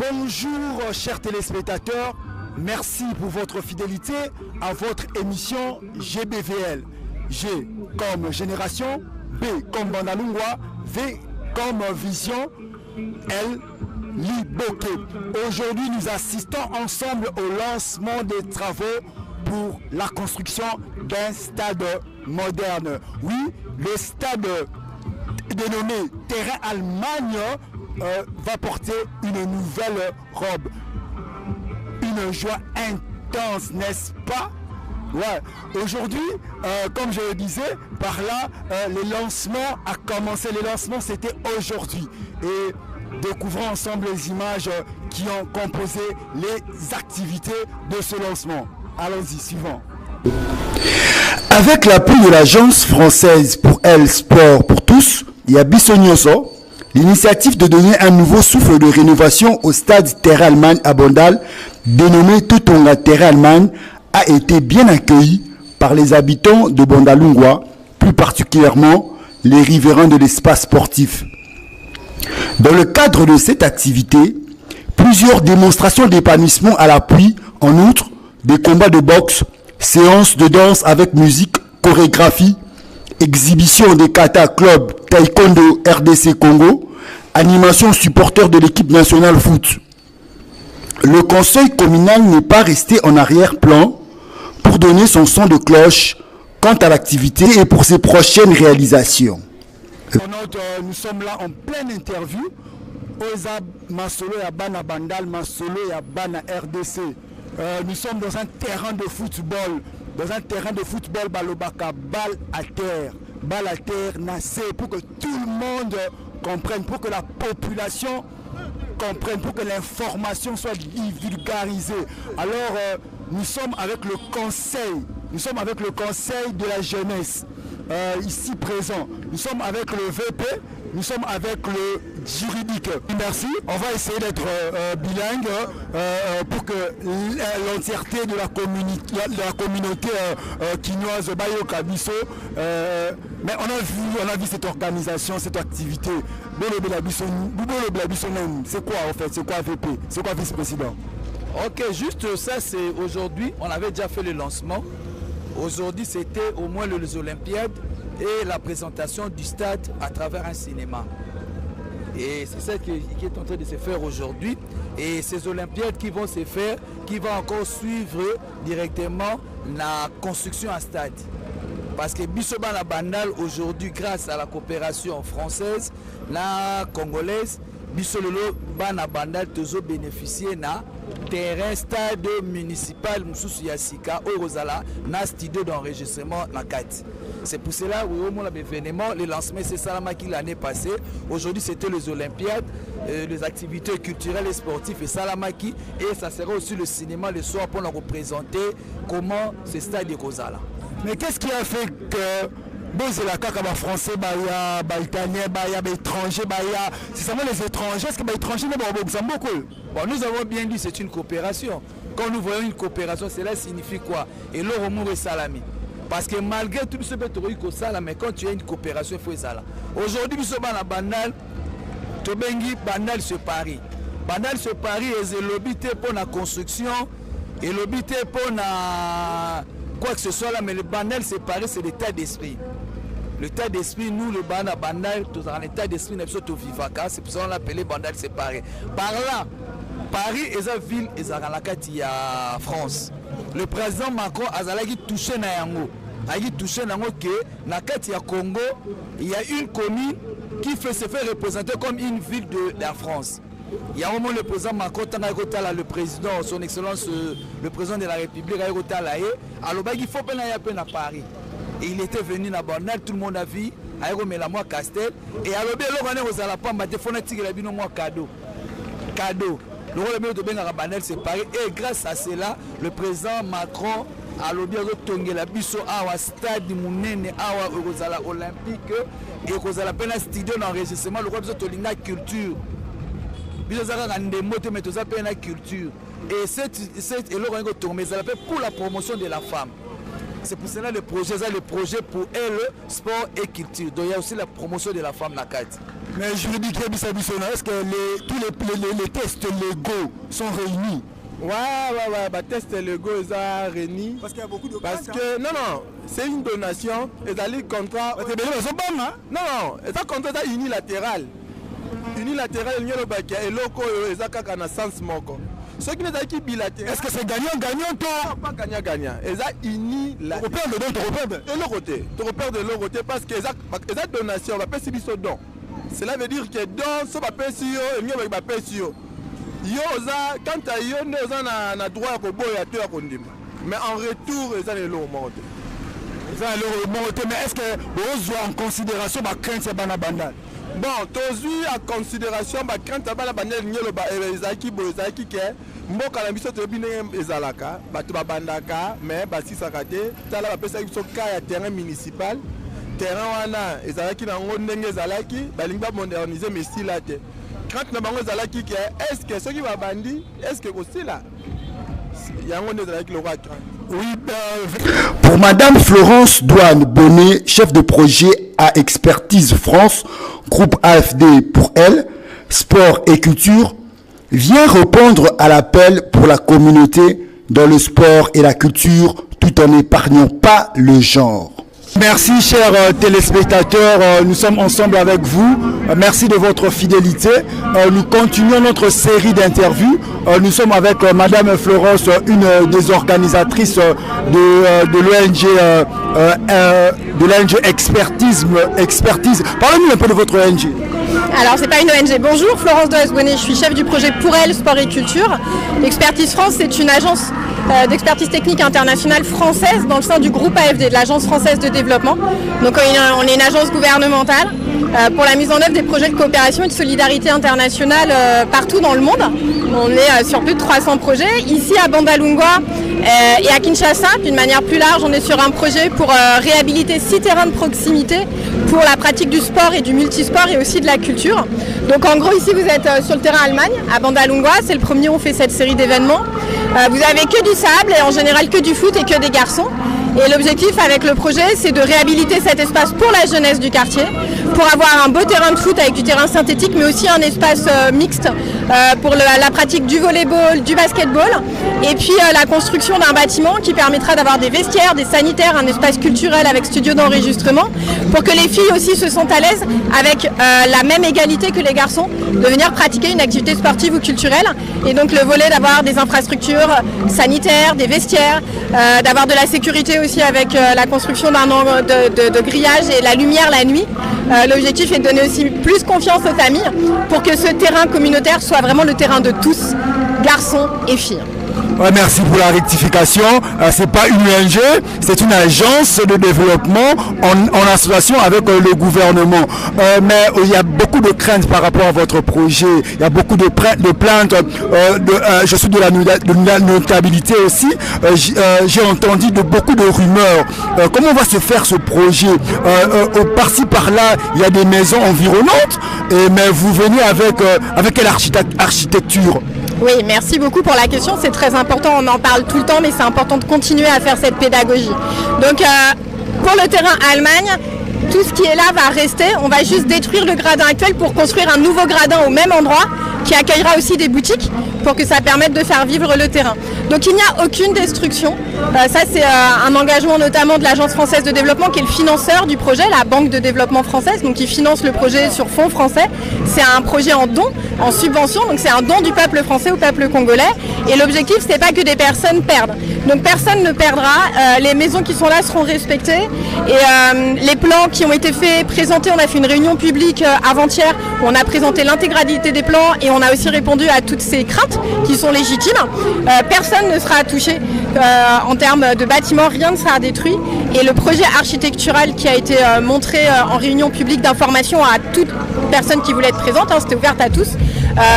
Bonjour chers téléspectateurs, merci pour votre fidélité à votre émission GBVL. G comme génération, B comme Bandalungwa, V comme vision, L Liboke. Aujourd'hui nous assistons ensemble au lancement des travaux pour la construction d'un stade moderne. Oui, le stade dénommé Terrain Allemagne va porter une nouvelle robe. Une joie intense, n'est-ce pas? Ouais. Aujourd'hui, comme je le disais, par là, le lancement a commencé. Le lancement, c'était aujourd'hui. Et découvrons ensemble les images qui ont composé les activités de ce lancement. Allons-y, suivant. Avec l'appui de l'agence française pour elle Sport pour tous, il y a Bissonioso, l'initiative de donner un nouveau souffle de rénovation au stade Terrain Allemagne à Bandal, dénommé Tutonga Terrain Allemagne, a été bien accueilli par les habitants de Bandalungwa, plus particulièrement les riverains de l'espace sportif. Dans le cadre de cette activité, plusieurs démonstrations d'épanouissement à l'appui, en outre, des combats de boxe, séances de danse avec musique, chorégraphie, exhibition des kata club taekwondo RDC Congo, animation supporter de l'équipe nationale foot. Le conseil communal n'est pas resté en arrière-plan pour donner son son de cloche quant à l'activité et pour ses prochaines réalisations. Nous sommes là en pleine interview. Oza Masolo ya Bana Bandal, Masolo ya Bana RDC. Nous sommes dans un terrain de football. Dans un terrain de football, Balobaka, balle à terre, nassé, pour que tout le monde comprenne, pour que la population comprenne, pour que l'information soit vulgarisée. Alors, nous sommes avec le conseil de la jeunesse, ici présent. Nous sommes avec le VP, nous sommes avec le juridique. Merci. On va essayer d'être bilingue pour que l'entièreté de la communauté quinoise Bayoka Bisso. Mais on a vu cette organisation, cette activité. C'est quoi en fait? C'est quoi VP? C'est quoi vice-président? Ok, juste ça, c'est aujourd'hui. On avait déjà fait le lancement. Aujourd'hui, c'était au moins les Olympiades et la présentation du stade à travers un cinéma. Et c'est ça qui est en train de se faire aujourd'hui. Et ces Olympiades qui vont se faire, qui vont encore suivre directement la construction à stade. Parce que Bissobana Bandal aujourd'hui, grâce à la coopération française, la congolaise, Bissololo Bana Bandal tozo bénéficier na terrain stade municipal Moussous Yassika au Rosala na studio d'enregistrement na 4. C'est pour cela où au moins l'événement, le lancement c'est Salamaki l'année passée. Aujourd'hui c'était les Olympiades, les activités culturelles et sportives et Salamaki, et ça sera aussi le cinéma le soir pour nous représenter comment ce stade est Rosala. Mais qu'est-ce qui a fait que c'est la caca français, italien, étranger, c'est seulement les étrangers, est-ce que les étrangers ne beaucoup? Bon, nous avons bien dit c'est une coopération. Quand nous voyons une coopération, cela signifie quoi? Et l'Oromo est salami. Parce que malgré tout ce que tu as, mais quand tu as une coopération, il faut ça. Aujourd'hui, nous sommes à Bandal, Tobengi, Bandal se parie. Bandal se parie et c'est l'obité pour la construction et l'obité pour la quoi que ce soit là, mais le Bandal se parie, c'est l'état d'esprit. L'état d'esprit, nous, le Bandal, tout dans l'état d'esprit, nous sommes au Vivaka, c'est pour ça qu'on l'appelait Bandal séparé. Par là, Paris est une ville, et il y a France. Le président Macron a touché na yango. A touché na yango que nakati ya Congo, il y a une commune qui se fait représenter comme une ville de la France. Il y a au moment le président Macron, le président, son excellence, le président de la République, alors il faut peine à Paris. Et il était venu à Bandal, tout le monde a vu, à Romélamois Castel, et à l'obé, on a pas cadeau. Cadeau. Le rôle de Bandal c'est pareil, et grâce à cela, le président Macron a l'obé de la biso à stade Mounene, à Rosala Olympique, et Rosala Pena studio d'enregistrement, le rôle de la culture. Culture. Et cette pour la promotion de la femme. C'est pour cela le projet pour elle, sport et culture. Donc il y a aussi la promotion de la femme, la carte. Mais juridique, est-ce que tous les tests légaux sont réunis? Ouais, bah test légaux ils sont réunis. Parce qu'il y a beaucoup de parce que non, c'est une donation. Ils allaient contrat. Non, c'est un contrat unilatéral. Unilatéral, il y a le bac et loco ils ont qu'un sens moko. Ceux qui ne sont pas bilatéral. Est-ce que c'est gagnant toi? Pas gagnant. Ils ont unilatéral. De l'autre côté. Tu repères de l'autre côté parce que les donations, on va payer sur don. Cela veut dire que don, ça va payer sur eux et mieux va payer sur eux. Quand tu as droit à te mais en retour, ils ont le lot monté. Mais est-ce que vous avez en considération la crainte de la bandade? Bon, tu as en considération la crainte de la bandade, mboka na biso toyebi ndenge ezalaka bato babandaka mais basisaka te tala bapesaki biso ka ya terrain municipal terrain wana ezalaki nango ndenge ezalaki balingi bamodernize mais esila te crainte na bango ezalaki ke estce soki babandi estce kosila yango nde ezalaki lokwa crainte. Oui, pour Madame Florence Douane Bonnet, chef de projet à Expertise France, groupe AFD pour elle, sport et culture, vient répondre à l'appel pour la communauté dans le sport et la culture tout en n'épargnant pas le genre. Merci chers téléspectateurs, nous sommes ensemble avec vous. Merci de votre fidélité. Nous continuons notre série d'interviews. Nous sommes avec Madame Florence, une des organisatrices de l'ONG Expertise. Parlez-nous un peu de votre ONG. Alors c'est pas une ONG. Bonjour, Florence Douane-Bonnet, je suis chef du projet Pour elle, sport et culture. Expertise France, c'est une agence d'expertise technique internationale française dans le sein du groupe AFD, de l'Agence française de développement. Donc on est une agence gouvernementale pour la mise en œuvre des projets de coopération et de solidarité internationale partout dans le monde. On est sur plus de 300 projets. Ici à Bandalungwa et à Kinshasa, d'une manière plus large, on est sur un projet pour réhabiliter 6 terrains de proximité pour la pratique du sport et du multisport et aussi de la culture. Donc en gros ici vous êtes sur le terrain Allemagne, à Bandalungwa, c'est le premier où on fait cette série d'événements. Vous avez que du sable et en général que du foot et que des garçons. Et l'objectif avec le projet, c'est de réhabiliter cet espace pour la jeunesse du quartier, pour avoir un beau terrain de foot avec du terrain synthétique, mais aussi un espace mixte pour la pratique du volleyball, du basketball, et puis la construction d'un bâtiment qui permettra d'avoir des vestiaires, des sanitaires, un espace culturel avec studio d'enregistrement, pour que les filles aussi se sentent à l'aise avec la même égalité que les garçons, de venir pratiquer une activité sportive ou culturelle. Et donc le volet d'avoir des infrastructures sanitaires, des vestiaires, d'avoir de la sécurité aussi avec la construction d'un angle de grillage et la lumière la nuit. L'objectif est de donner aussi plus confiance aux familles pour que ce terrain communautaire soit vraiment le terrain de tous, garçons et filles. Ouais, merci pour la rectification. C'est pas une ONG, c'est une agence de développement en association avec le gouvernement. Mais il y a beaucoup de craintes par rapport à votre projet. Il y a beaucoup de plaintes. Je suis de la notabilité aussi. J'ai entendu beaucoup de rumeurs. Comment va se faire ce projet? Par-ci par-là, il y a des maisons environnantes, mais vous venez avec quelle architecture? Oui, merci beaucoup pour la question, c'est très important, on en parle tout le temps, mais c'est important de continuer à faire cette pédagogie. Donc pour le terrain Allemagne, tout ce qui est là va rester, on va juste détruire le gradin actuel pour construire un nouveau gradin au même endroit qui accueillera aussi des boutiques pour que ça permette de faire vivre le terrain. Donc il n'y a aucune destruction, ça c'est un engagement notamment de l'Agence française de développement qui est le financeur du projet, la Banque de développement française, donc qui finance le projet sur fonds français. C'est un projet en don, en subvention, donc c'est un don du peuple français au peuple congolais. Et l'objectif c'est pas que des personnes perdent. Donc personne ne perdra, les maisons qui sont là seront respectées et les plans qui ont été faits, présentés, on a fait une réunion publique avant-hier où on a présenté l'intégralité des plans et on a aussi répondu à toutes ces craintes qui sont légitimes. Personne ne sera touché en termes de bâtiments, rien ne sera détruit et le projet architectural qui a été montré en réunion publique d'information à toute personne qui voulait être présente, c'était ouvert à tous,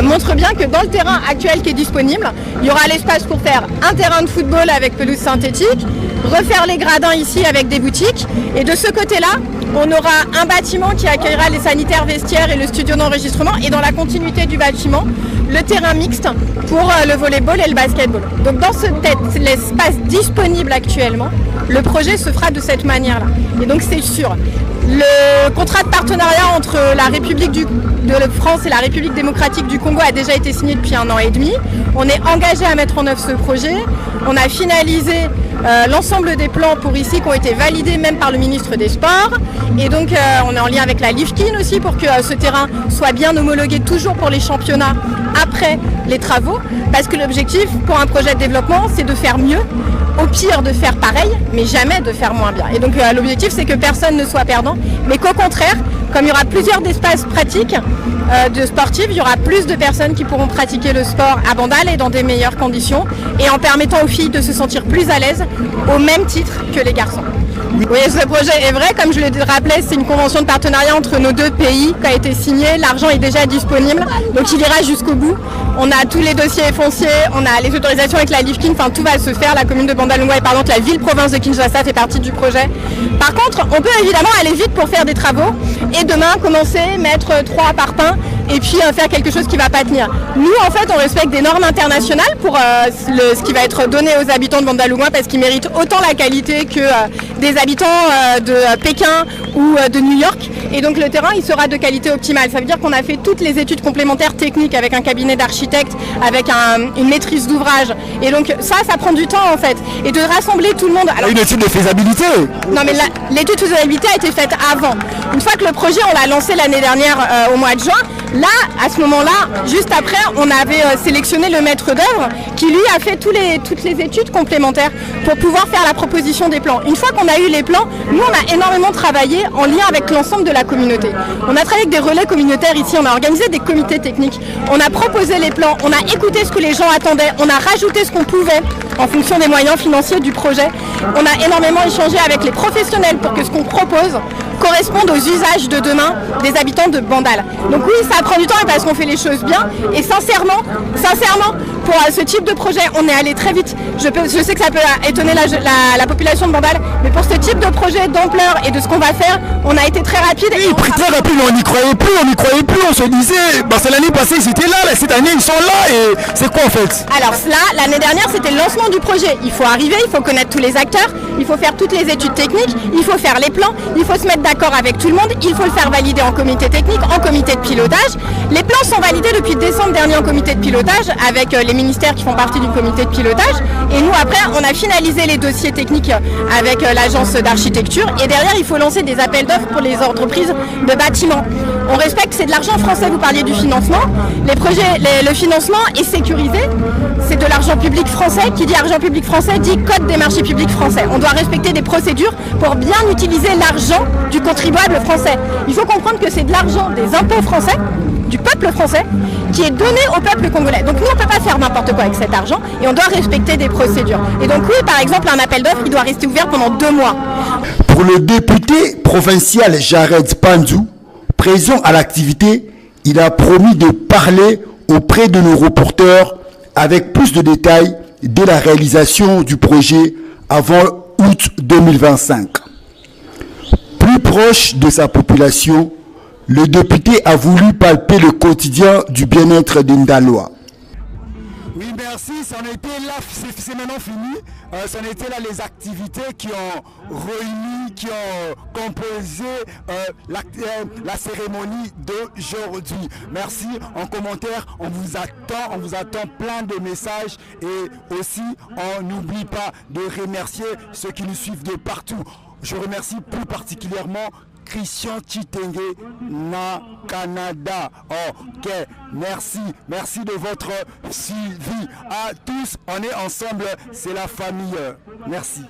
montre bien que dans le terrain actuel qui est disponible, il y aura l'espace pour faire un terrain de football avec pelouse synthétique, refaire les gradins ici avec des boutiques et de ce côté-là, on aura un bâtiment qui accueillera les sanitaires, vestiaires et le studio d'enregistrement et dans la continuité du bâtiment, le terrain mixte pour le volleyball et le basketball. Donc dans l'espace disponible actuellement, le projet se fera de cette manière-là. Et donc c'est sûr. Le contrat de partenariat entre la République de France et la République démocratique du Congo a déjà été signé depuis 1 an et demi. On est engagé à mettre en œuvre ce projet. On a finalisé l'ensemble des plans pour ici qui ont été validés même par le ministre des Sports. Et donc on est en lien avec la LIFKIN aussi pour que ce terrain soit bien homologué toujours pour les championnats après les travaux. Parce que l'objectif pour un projet de développement, c'est de faire mieux. Au pire de faire pareil, mais jamais de faire moins bien. Et donc l'objectif c'est que personne ne soit perdant, mais qu'au contraire, comme il y aura plusieurs espaces pratiques de sportifs, il y aura plus de personnes qui pourront pratiquer le sport à Bandal et dans des meilleures conditions, et en permettant aux filles de se sentir plus à l'aise au même titre que les garçons. Oui, ce projet est vrai, comme je le rappelais, c'est une convention de partenariat entre nos deux pays qui a été signée, l'argent est déjà disponible, donc il ira jusqu'au bout. On a tous les dossiers fonciers, on a les autorisations avec la LIFKIN, enfin tout va se faire, la commune de Bandalungwa est par exemple la ville-province de Kinshasa fait partie du projet. Par contre, on peut évidemment aller vite pour faire des travaux et demain commencer, mettre 3 parpaings et puis faire quelque chose qui ne va pas tenir. Nous en fait on respecte des normes internationales pour ce qui va être donné aux habitants de Bandalungwa parce qu'ils méritent autant la qualité que des habitants de Pékin ou de New York, et donc le terrain il sera de qualité optimale. Ça veut dire qu'on a fait toutes les études complémentaires techniques avec un cabinet d'architectes, avec une maîtrise d'ouvrage, et donc ça prend du temps en fait, et de rassembler tout le monde. Alors, une étude de faisabilité? Non mais l'étude de faisabilité a été faite avant. Une fois que le projet on l'a lancé l'année dernière au mois de juin, là à ce moment-là, juste après, on avait sélectionné le maître d'œuvre qui lui a fait toutes les études complémentaires pour pouvoir faire la proposition des plans. Une fois qu'on a eu les plans, nous on a énormément travaillé en lien avec l'ensemble de la communauté. On a travaillé avec des relais communautaires ici, on a organisé des comités techniques, on a proposé les plans, on a écouté ce que les gens attendaient, on a rajouté ce qu'on pouvait en fonction des moyens financiers du projet. On a énormément échangé avec les professionnels pour que ce qu'on propose corresponde aux usages de demain des habitants de Bandal. Donc oui, ça prend du temps parce qu'on fait les choses bien, et sincèrement, pour ce type de projet, on est allé très vite. Je sais que ça peut étonner la population de Bandal, mais pour ce type de projet d'ampleur et de ce qu'on va faire, on a été très rapide. Oui, très rapide, on n'y croyait plus, on se disait, c'est l'année passée ils étaient là, cette année ils sont là, et c'est quoi en fait? Alors là, l'année dernière c'était le lancement du projet. Il faut arriver, il faut connaître tous les acteurs, il faut faire toutes les études techniques, il faut faire les plans, il faut se mettre d'accord avec tout le monde, il faut le faire valider en comité technique, en comité de pilotage. Les plans sont validés depuis décembre dernier en comité de pilotage avec les ministères qui font partie du comité de pilotage, et nous après on a finalisé les dossiers techniques avec l'agence d'architecture, et derrière il faut lancer des appels d'offres pour les entreprises de bâtiments. On respecte, c'est de l'argent français, vous parliez du financement. Le financement est sécurisé, c'est de l'argent public français. Qui dit argent public français dit code des marchés publics français. On doit respecter des procédures pour bien utiliser l'argent du contribuable français. Il faut comprendre que c'est de l'argent des impôts français, du peuple français, qui est donné au peuple congolais. Donc nous on ne peut pas faire n'importe quoi avec cet argent, et on doit respecter des procédures. Et donc oui, par exemple, un appel d'offres, il doit rester ouvert pendant 2 mois. Pour le député provincial Jared Panzou, présent à l'activité, il a promis de parler auprès de nos reporters avec plus de détails dès la réalisation du projet avant août 2025. Plus proche de sa population, le député a voulu palper le quotidien du bien-être des Ndalois. Oui, merci. Ça en était là, c'est maintenant fini. Ça en était là les activités qui ont réuni, qui ont composé la cérémonie d'aujourd'hui. Merci. En commentaire, on vous attend plein de messages, et aussi on n'oublie pas de remercier ceux qui nous suivent de partout. Je remercie plus particulièrement Christian Chitenge na Canada. Ok, merci de votre suivi. À tous, on est ensemble, c'est la famille. Merci.